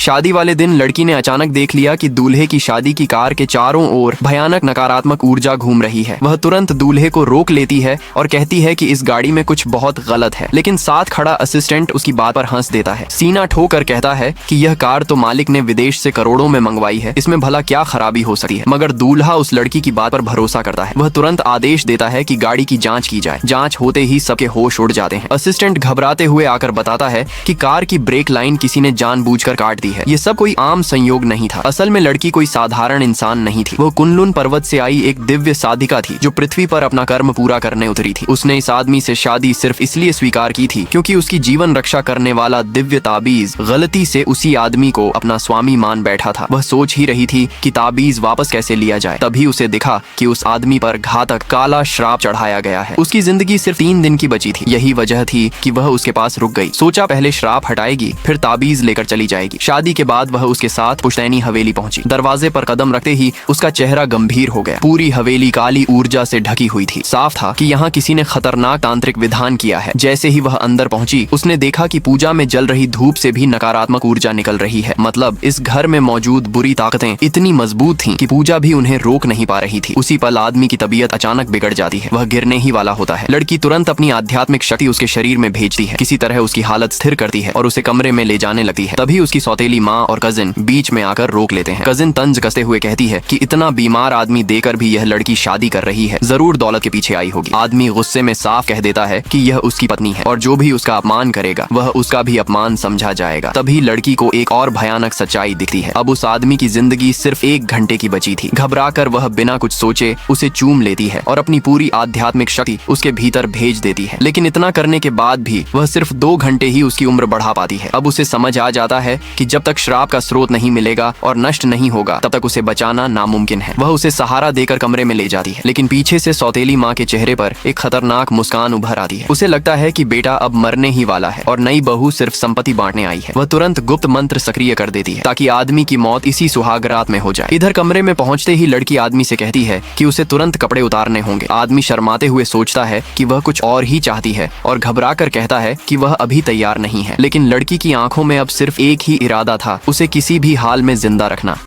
शादी वाले दिन लड़की ने अचानक देख लिया कि दूल्हे की शादी की कार के चारों ओर भयानक नकारात्मक ऊर्जा घूम रही है। वह तुरंत दूल्हे को रोक लेती है और कहती है कि इस गाड़ी में कुछ बहुत गलत है, लेकिन साथ खड़ा असिस्टेंट उसकी बात पर हंस देता है। सीना ठोकर कहता है कि यह कार तो मालिक ने विदेश से करोड़ों में मंगवाई है, इसमें भला क्या खराबी हो सकती है। मगर दूल्हा उस लड़की की बात पर भरोसा करता है। वह तुरंत आदेश देता है कि गाड़ी की जांच की जाए। जांच होते ही सबके होश उड़ जाते हैं। असिस्टेंट घबराते हुए आकर बताता है कि कार की ब्रेक लाइन किसी ने जानबूझकर काट दी है। ये सब कोई आम संयोग नहीं था। असल में लड़की कोई साधारण इंसान नहीं थी। वो कुनलुन पर्वत से आई एक दिव्य साधिका थी जो पृथ्वी पर अपना कर्म पूरा करने उतरी थी। उसने इस आदमी से शादी सिर्फ इसलिए स्वीकार की थी क्योंकि उसकी जीवन रक्षा करने वाला दिव्य ताबीज गलती से उसी आदमी को अपना स्वामी मान बैठा था। वह सोच ही रही थी कि ताबीज वापस कैसे लिया जाए, तभी उसे दिखा कि उस आदमी पर घातक काला श्राप चढ़ाया गया है। उसकी जिंदगी सिर्फ 3 दिन की बची थी। यही वजह थी कि वह उसके पास रुक गई। सोचा पहले श्राप हटाएगी, फिर ताबीज लेकर चली जाएगी। शादी के बाद वह उसके साथ पुश्तैनी हवेली पहुंची। दरवाजे पर कदम रखते ही उसका चेहरा गंभीर हो गया। पूरी हवेली काली ऊर्जा से ढकी हुई थी। साफ था कि यहाँ किसी ने खतरनाक तांत्रिक विधान किया है। जैसे ही वह अंदर पहुंची, उसने देखा कि पूजा में जल रही धूप से भी नकारात्मक ऊर्जा निकल रही है। मतलब इस घर में मौजूद बुरी ताकतें इतनी मजबूत थीं कि पूजा भी उन्हें रोक नहीं पा रही थी। उसी पल आदमी की तबीयत अचानक बिगड़ जाती है। वह गिरने ही वाला होता है। लड़की तुरंत अपनी आध्यात्मिक शक्ति उसके शरीर में भेजती है, किसी तरह उसकी हालत स्थिर करती है और उसे कमरे में ले जाने लगती है। तभी उसकी सौतेली माँ और कजिन बीच में आकर रोक लेते हैं। कजिन तंज कसते हुए कहती है कि इतना बीमार आदमी देकर भी यह लड़की शादी कर रही है, जरूर दौलत के पीछे आई होगी। आदमी गुस्से में साफ कह देता है कि यह उसकी पत्नी है और जो भी उसका अपमान करेगा वह उसका भी अपमान समझा जाएगा। तभी लड़की को एक और भयानक सच्चाई दिखती है। अब उस आदमी की जिंदगी सिर्फ 1 घंटे की बची थी। घबराकर वह बिना कुछ सोचे उसे चूम लेती है और अपनी पूरी आध्यात्मिक शक्ति उसके भीतर भेज देती है। लेकिन इतना करने के बाद भी वह सिर्फ 2 घंटे ही उसकी उम्र बढ़ा पाती है। अब उसे समझ आ जाता है कि जब तक श्राप का स्रोत नहीं मिलेगा और नष्ट नहीं होगा तब तक उसे बचाना नामुमकिन है। वह उसे सहारा देकर कमरे में ले जाती है, लेकिन पीछे से सौतेली माँ के चेहरे पर एक खतरनाक मुस्कान उभर आती है। उसे लगता है कि बेटा अब मरने ही वाला है और नई बहू सिर्फ संपत्ति बांटने आई है। वह तुरंत गुप्त मंत्र सक्रिय कर देती है ताकि आदमी की मौत इसी सुहाग रात में हो जाए। इधर कमरे में पहुंचते ही लड़की आदमी से कहती है कि उसे तुरंत कपड़े उतारने होंगे। आदमी शर्माते हुए सोचता है कि वह कुछ और ही चाहती है और घबरा कर कहता है कि वह अभी तैयार नहीं है। लेकिन लड़की की आंखों में अब सिर्फ एक ही इरादा था, उसे किसी भी हाल में जिंदा रखना।